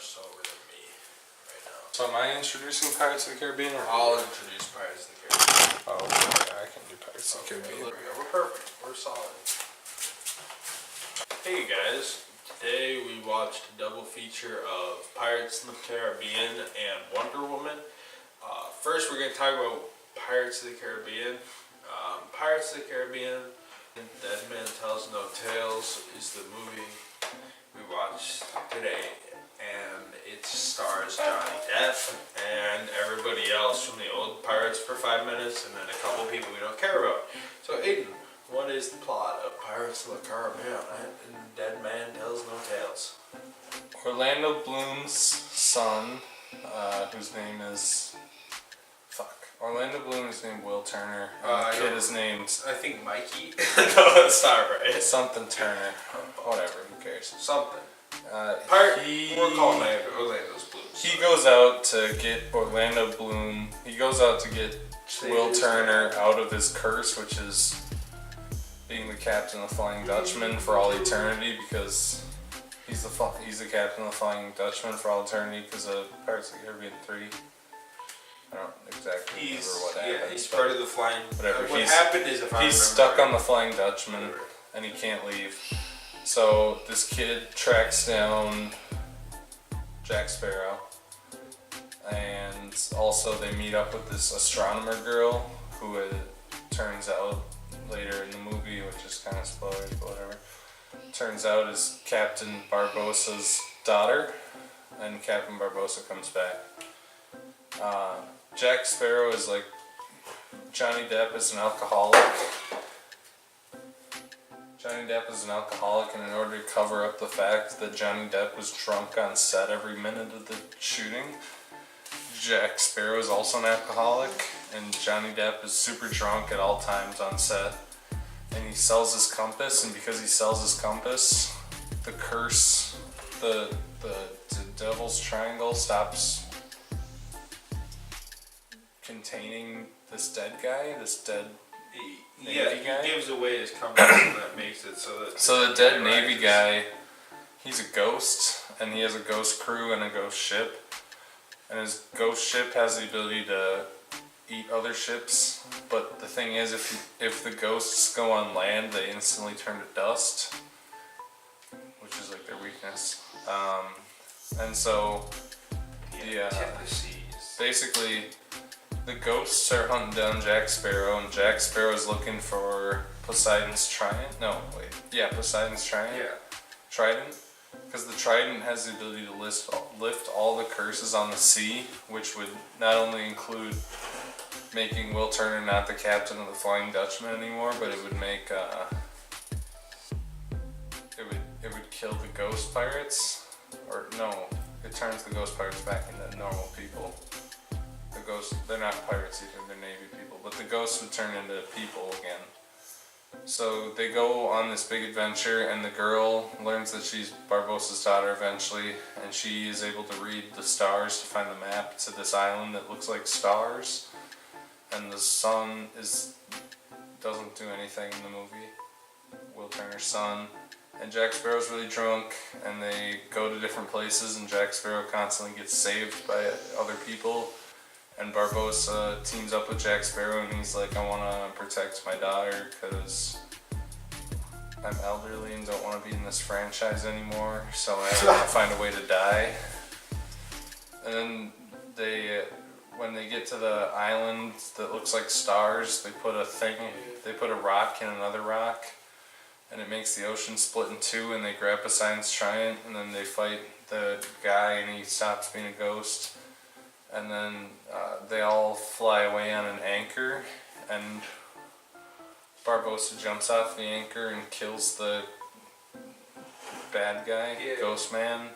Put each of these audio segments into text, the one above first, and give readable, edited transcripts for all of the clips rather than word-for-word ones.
sober than me right now. So am I introducing Pirates of the Caribbean? Or I'll introduce Pirates of the Caribbean. Oh, okay, I can do Pirates of the Caribbean. We're perfect. We're solid. Hey guys, today we watched a double feature of Pirates of the Caribbean and Wonder Woman. First we're going to talk about Pirates of the Caribbean. Pirates of the Caribbean, Dead Man Tells No Tales is the movie we watched today. And it stars Johnny Depp and everybody else from the old Pirates for 5 minutes, and then a couple people we don't care about. So Aidan, what is the plot of Pirates of the Caribbean and Dead Man Tells No Tales? Orlando Bloom's son, whose name is... Orlando Bloom is named Will Turner. And the kid is named... I think Mikey? No, it's not right. Something Turner. Whatever, who cares? Something. We're calling Orlando's Bloom. He goes out to get Orlando Bloom. He goes out to get Will Turner out of his curse, which is being the captain of the Flying Dutchman for all eternity, because he's the captain of the Flying Dutchman for all eternity because of Pirates of the Caribbean 3. I don't exactly remember what happened. Yeah, he's part of the Flying... Whatever. What happened is he's stuck on the Flying Dutchman and he can't leave. So this kid tracks down Jack Sparrow, and also they meet up with this astronomer girl who it turns out later in the movie, which is kind of spoilers, but whatever, turns out is Captain Barbossa's daughter, and Captain Barbossa comes back. Jack Sparrow is like, Johnny Depp is an alcoholic. Johnny Depp is an alcoholic, and in order to cover up the fact that Johnny Depp was drunk on set every minute of the shooting, Jack Sparrow is also an alcoholic, and Johnny Depp is super drunk at all times on set. And he sells his compass, and because he sells his compass, the curse, the Devil's Triangle stops containing this dead guy, this dead Navy guy. He gives away his compass and that makes it so that... So the dead Navy guy, he's a ghost, and he has a ghost crew and a ghost ship. And his ghost ship has the ability to eat other ships, but the thing is, if the ghosts go on land, they instantly turn to dust, which is like their weakness. And so, basically, the ghosts are hunting down Jack Sparrow, and Jack Sparrow is looking for Poseidon's trident. No, wait. Yeah, Poseidon's trident. Yeah. Trident. Because the trident has the ability to lift all the curses on the sea, which would not only include making Will Turner not the captain of the Flying Dutchman anymore, but it would make it would kill the ghost pirates, or no, it turns the ghost pirates back into normal people. The ghosts, they're not pirates either, they're Navy people, but the ghosts would turn into people again. So they go on this big adventure, and the girl learns that she's Barbossa's daughter eventually, and she is able to read the stars to find the map to this island that looks like stars. And the son doesn't do anything in the movie, Will Turner's son. And Jack Sparrow's really drunk, and they go to different places, and Jack Sparrow constantly gets saved by other people. And Barbossa teams up with Jack Sparrow, and he's like, I want to protect my daughter because I'm elderly and don't want to be in this franchise anymore, so I want to find a way to die. And then when they get to the island that looks like stars, they put a rock in another rock, and it makes the ocean split in two, and they grab Poseidon's trident, and then they fight the guy, and he stops being a ghost. And then they all fly away on an anchor, and Barbossa jumps off the anchor and kills the bad guy, Ghost Man,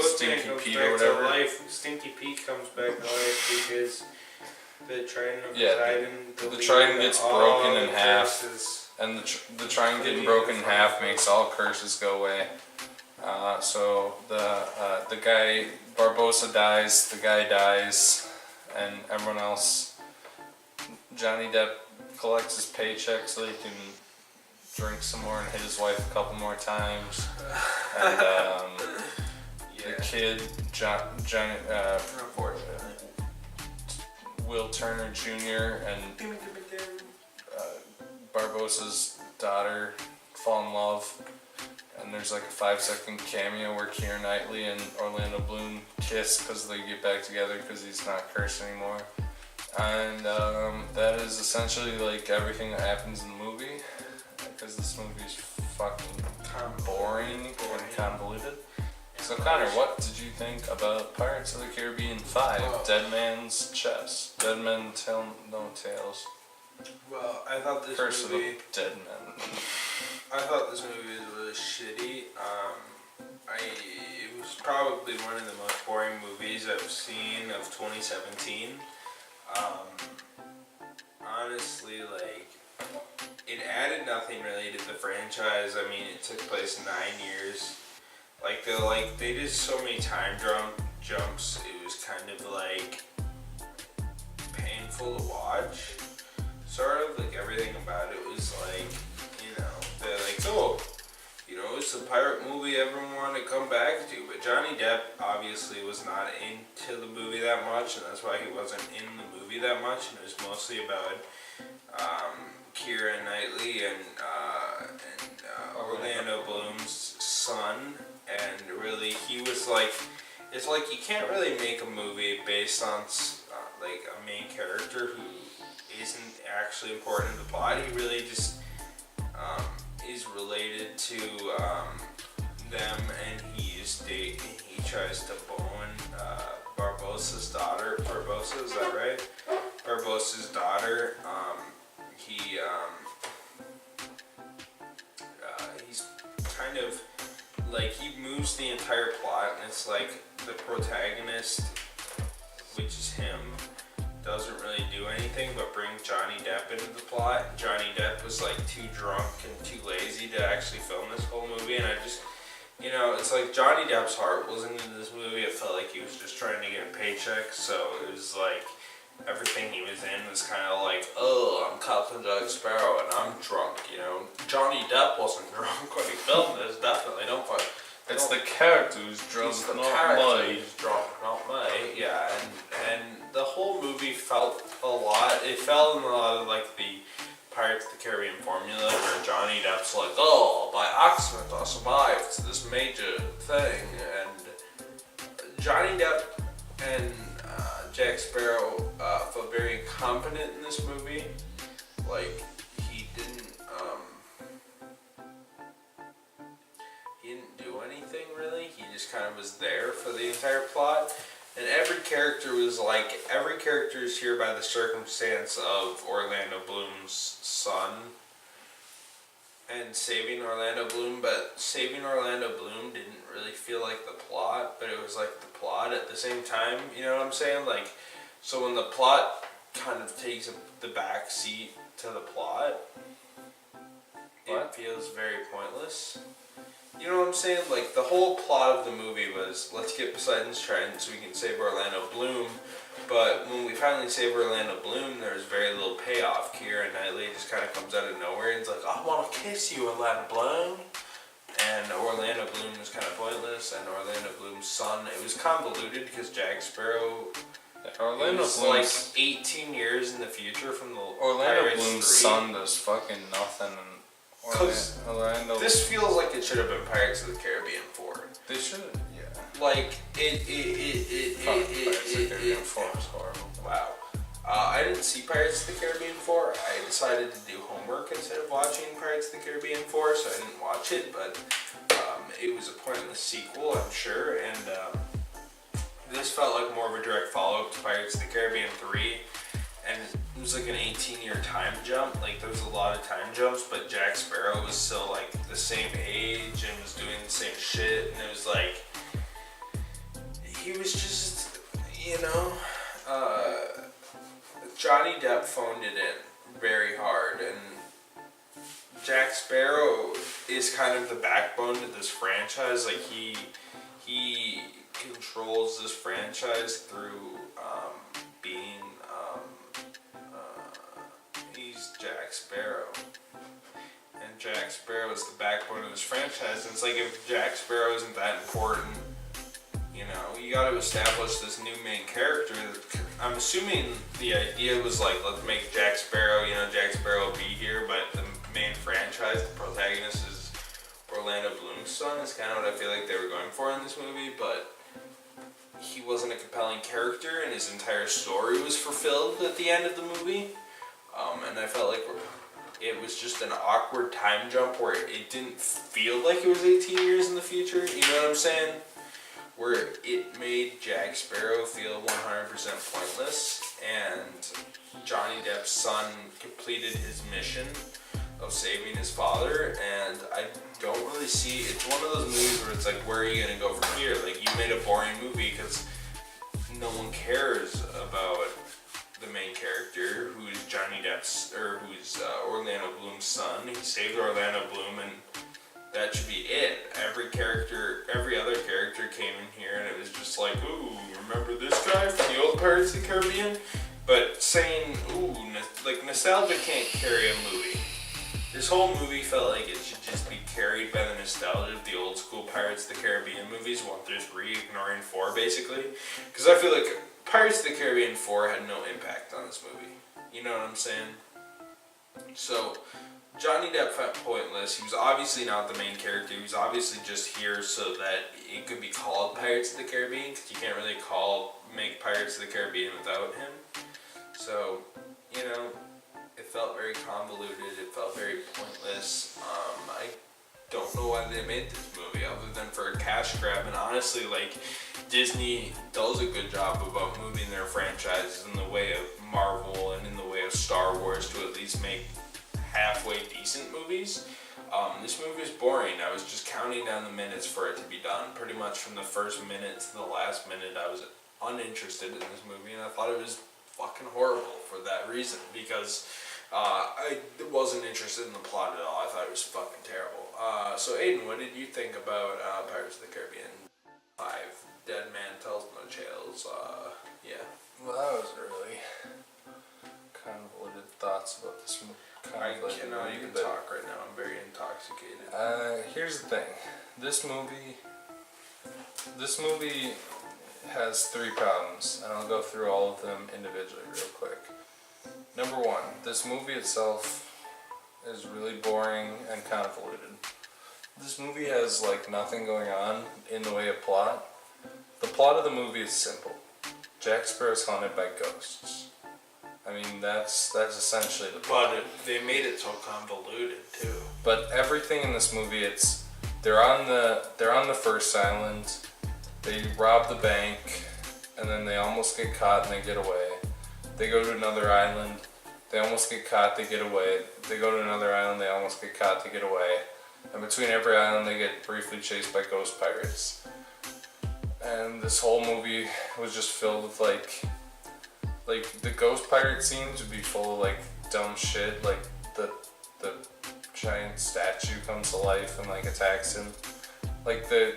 Stinky Pete or whatever. Stinky Pete comes back to life because the trident of Poseidon... the trident gets broken in half, and the trident getting broken in half makes all curses go away. So the guy, Barbossa dies, the guy dies, and everyone else, Johnny Depp collects his paycheck so he can drink some more and hit his wife a couple more times. And the kid, Johnny, Unfortunately. Will Turner Jr. and Barbossa's daughter fall in love, and there's like a 5-second cameo where Keira Knightley and Orlando Bloom kiss because they get back together because he's not cursed anymore. And that is essentially like everything that happens in the movie, because this movie is fucking boring and convoluted. So Connor, what did you think about Pirates of the Caribbean 5, Dead Man's Chest? Dead Men Tell No Tales. Well, I thought this Curse of movie... the Dead Men. I thought this movie was really shitty. It was probably one of the most boring movies I've seen of 2017. Honestly, like, it added nothing really to the franchise. I mean, it took place in 9 years. They did so many time jumps. It was kind of like painful to watch. Sort of like everything about it was like, they're like, oh, it's a pirate movie everyone wanted to come back to. But Johnny Depp obviously was not into the movie that much, and that's why he wasn't in the movie that much. And it was mostly about Keira Knightley and Orlando Bloom's son. And really, he was like, it's like you can't really make a movie based on like a main character who isn't actually important in the plot. He really just is related to them, and he tries to bone Barbossa's daughter. Barbossa, is that right? Barbossa's daughter. He's kind of like, he moves the entire plot, and it's like the protagonist, which is him, doesn't really do anything but bring Johnny Depp into the plot. Johnny Depp was like too drunk and too lazy to actually film this whole movie, and I just, it's like Johnny Depp's heart wasn't in this movie. It felt like he was just trying to get a paycheck, so it was like everything he was in was kind of like, oh, I'm Captain Jack Sparrow and I'm drunk, Johnny Depp wasn't drunk when he filmed this, definitely. It's the character who's drunk, it's the not character me. who's drunk, not me. Yeah, and the whole movie felt it fell in a lot of like the Pirates of the Caribbean formula, where Johnny Depp's like, oh, by accident I survived this major thing, and Johnny Depp and Jack Sparrow felt very incompetent in this movie. Like, he didn't do anything really. He just kind of was there for the entire plot. And every character is here by the circumstance of Orlando Bloom's son and saving Orlando Bloom, but saving Orlando Bloom didn't really feel like the plot, but it was like the plot at the same time, you know what I'm saying? Like, so when the plot kind of takes the back seat to the plot, it feels very pointless. You know what I'm saying? Like, the whole plot of the movie was, let's get Poseidon's Trident so we can save Orlando Bloom. But when we finally save Orlando Bloom, there's very little payoff. Keira Knightley just kind of comes out of nowhere and is like, I want to kiss you, Orlando Bloom. And Orlando Bloom was kind of pointless. And Orlando Bloom's son, it was convoluted because Jack Sparrow was like 18 years in the future from the Orlando Pirates Bloom's 3. son does fucking nothing. Orlando. This feels like it should have been Pirates of the Caribbean 4. They should, yeah. Like, Pirates of the Caribbean 4 was horrible. Wow. I didn't see Pirates of the Caribbean 4. I decided to do homework instead of watching Pirates of the Caribbean 4, so I didn't watch it, but it was a pointless sequel, I'm sure, and this felt like more of a direct follow-up to Pirates of the Caribbean 3, and it was like an 18-year time jump. Like, there was a lot of time jumps, but Jack Sparrow was still like the same age and was doing the same shit, and it was like, he was just, Johnny Depp phoned it in very hard, and Jack Sparrow is kind of the backbone to this franchise. Like, he controls this franchise through being he's Jack Sparrow, and Jack Sparrow is the backbone of this franchise. And it's like, if Jack Sparrow isn't that important, got to establish this new main character. I'm assuming the idea was like, let's make Jack Sparrow, Jack Sparrow be here, but the main franchise, the protagonist is Orlando Bloom's son. Is kind of what I feel like they were going for in this movie, but he wasn't a compelling character, and his entire story was fulfilled at the end of the movie. And I felt like it was just an awkward time jump where it didn't feel like it was 18 years in the future. You know what I'm saying? Where it made Jack Sparrow feel 100% pointless, and Johnny Depp's son completed his mission of saving his father, and I don't really see, it's one of those movies where it's like, where are you going to go from here? Like, you made a boring movie because no one cares about the main character, who is Johnny Depp's, or who's Orlando Bloom's son. He saved Orlando Bloom, and that should be it. Every other character came in here, and it was just like, ooh, remember this guy from the old Pirates of the Caribbean? But saying, ooh, like, nostalgia can't carry a movie. This whole movie felt like it should just be carried by the nostalgia of the old school Pirates of the Caribbean movies, 1 through 3, ignoring 4 basically. Because I feel like Pirates of the Caribbean 4 had no impact on this movie. You know what I'm saying? So, Johnny Depp felt pointless. He was obviously not the main character. He was obviously just here so that it could be called Pirates of the Caribbean, because you can't really make Pirates of the Caribbean without him. So, it felt very convoluted. It felt very pointless. I don't know why they made this movie other than for a cash grab. And honestly, like, Disney does a good job about moving their franchises in the way of Marvel and in the way of Star Wars to at least make halfway decent movies. This movie was boring. I was just counting down the minutes for it to be done. Pretty much from the first minute to the last minute, I was uninterested in this movie, and I thought it was fucking horrible for that reason, because I wasn't interested in the plot at all. I thought it was fucking terrible. So Aidan, what did you think about Pirates of the Caribbean 5? Dead Man Tells No Tales. Yeah. Well, that was really convoluted thoughts about this movie. You can talk right now. I'm very intoxicated. Here's the thing. This movie has 3 problems, and I'll go through all of them individually real quick. Number 1, this movie itself is really boring and convoluted. This movie has like nothing going on in the way of plot. The plot of the movie is simple. Jack Sparrow's haunted by ghosts. I mean, that's essentially the plot. But they made it so convoluted too. But everything in this movie, they're on the first island. They rob the bank, and then they almost get caught and they get away. They go to another island. They almost get caught. They get away. They go to another island. They almost get caught. They get away. And between every island, they get briefly chased by ghost pirates. And this whole movie was just filled with like the ghost pirate scenes would be full of like dumb shit, like the giant statue comes to life and like attacks him. Like the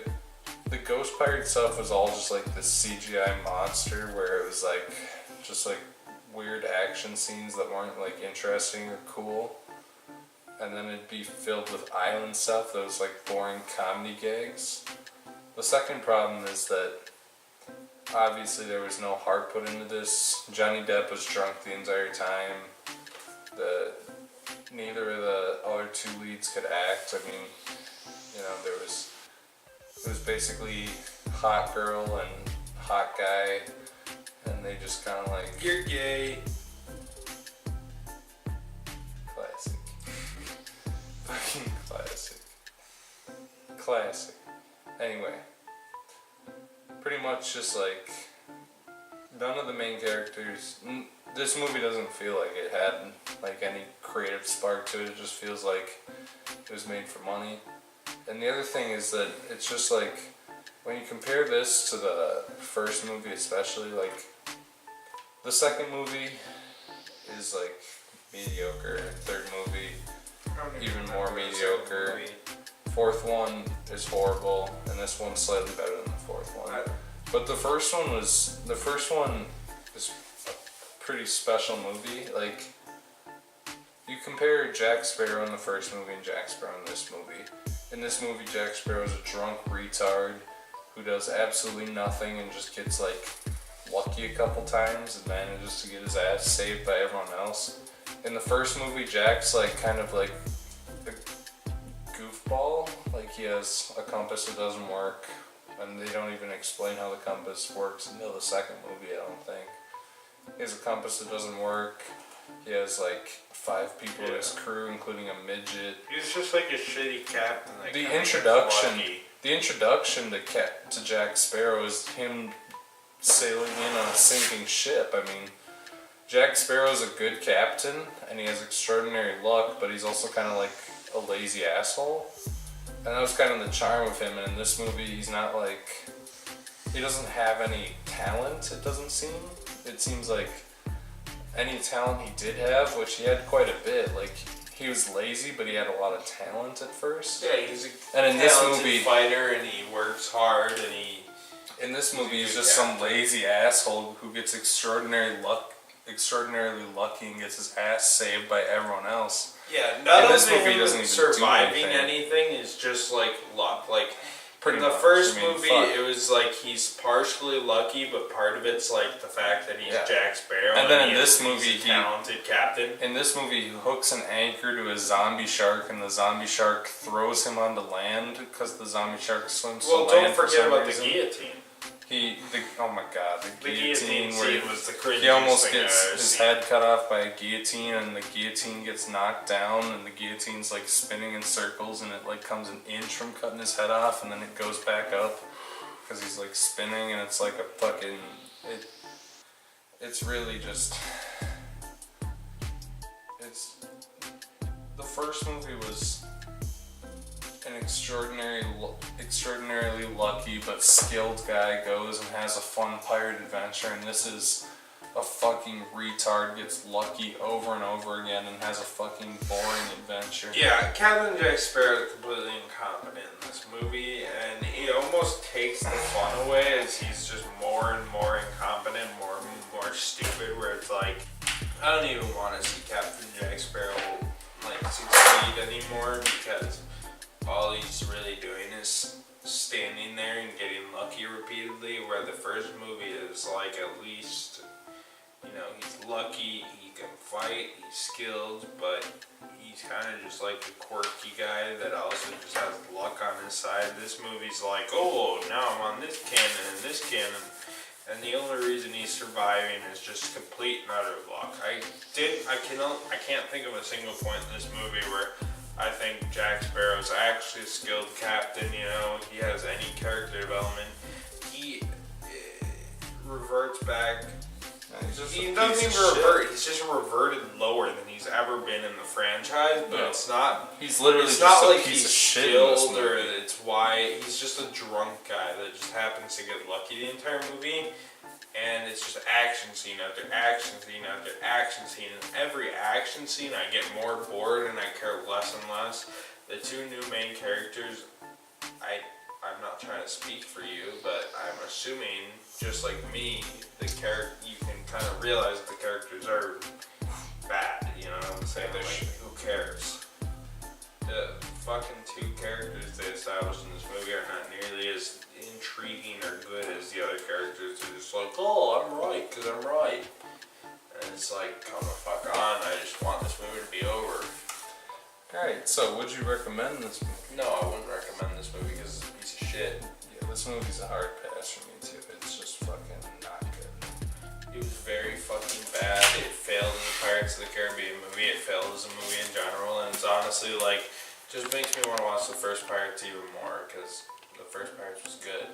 ghost pirate stuff was all just like this CGI monster where it was like just like weird action scenes that weren't like interesting or cool. And then it'd be filled with island stuff that was like boring comedy gags. The second problem is that obviously there was no heart put into this. Johnny Depp was drunk the entire time. Neither of the other 2 leads could act. I mean, it was basically hot girl and hot guy, and they just kind of like, you're gay. Classic. Fucking classic. Anyway, pretty much just like none of the main characters. This movie doesn't feel like it had like any creative spark to it. It just feels like it was made for money. And the other thing is that it's just like when you compare this to the first movie, especially, like the second movie is like mediocre. Third movie even more mediocre. Fourth one is horrible, and this one's slightly better than the fourth one. But the first one is a pretty special movie. Like, you compare Jack Sparrow in the first movie and Jack Sparrow in this movie. In this movie, Jack Sparrow is a drunk retard who does absolutely nothing and just gets like lucky a couple times and manages to get his ass saved by everyone else. In the first movie, Jack's like kind of like a goofball. Like he has a compass that doesn't work, and they don't even explain how the compass works until the second movie, I don't think. He has a compass that doesn't work. He has like 5 people in his crew, including a midget. He's just like a shitty captain. That The introduction to Jack Sparrow is him sailing in on a sinking ship. I mean, Jack Sparrow's a good captain, and he has extraordinary luck, but he's also kind of like a lazy asshole. And that was kind of the charm of him. And in this movie, he's not like, he doesn't have any talent, it doesn't seem. It seems like any talent he did have, which he had quite a bit, like he was lazy, but he had a lot of talent at first. Yeah, he's a talented fighter, and he works hard, and he... In this movie, he's just some lazy asshole who gets extraordinarily lucky and gets his ass saved by everyone else. Yeah, none this of movie him doesn't even surviving do anything is just like luck. Like Pretty in the much. first I mean, movie, fuck. it was like he's partially lucky, but part of it's like the fact that he's Yeah. Jack Sparrow. And then in he's this movie, a talented captain. In this movie, he hooks an anchor to a zombie shark, and the zombie shark throws him onto land because the zombie shark swims to Well, land. don't forget about the guillotine. Oh my god, the guillotine where scene was the cringiest he almost thing gets I've ever his seen. head cut off by a guillotine, and the guillotine gets knocked down, and the guillotine's like spinning in circles, and it like comes an inch from cutting his head off, and then it goes back up because he's like spinning, and it's like a fucking it's really just the first movie was an extraordinarily lucky but skilled guy goes and has a fun pirate adventure, and this is a fucking retard gets lucky over and over again and has a fucking boring adventure. Yeah, Captain Jack Sparrow is completely incompetent in this movie, and he almost takes the fun away as he's just more and more incompetent, more and more stupid, where it's like, I don't even want to see Captain Jack Sparrow like succeed anymore, because all he's really doing is standing there and getting lucky repeatedly, where the first movie is like, at least, you know, he's lucky, he can fight, he's skilled, but he's kind of just like a quirky guy that also just has luck on his side. This movie's like, oh, now I'm on this cannon and this cannon, and the only reason he's surviving is just complete and utter luck. I can't think of a single point in this movie where I think Jack Sparrow's actually a skilled captain, you know, he has any character development. He reverts back. He doesn't even revert, he's just reverted lower than he's ever been in the franchise, but it's not... He's literally it's just not a like piece he's of shit in this skilled, or movie. it's why he's just a drunk guy that just happens to get lucky the entire movie. And it's just action scene after action scene after action scene. And every action scene I get more bored and I care less and less. The two new main characters, I'm not trying to speak for you, but I'm assuming, just like me, you can kind of realize that the characters are bad, you know what I'm saying? Like, who cares? The fucking two characters they established in this movie are not nearly as intriguing or good as the other characters. They're just like, oh, I'm right, because I'm right. And it's like, come the fuck on, I just want this movie to be over. Alright, so would you recommend this movie? No, I wouldn't recommend this movie because it's a piece of shit. Yeah, this movie's a hard pass for me too. It's just fucking not good. It was very fucking bad. It failed in the Pirates of the Caribbean movie. It failed as a movie in general, and it's honestly like, just makes me want to watch the first Pirates even more, because the first Pirates was good.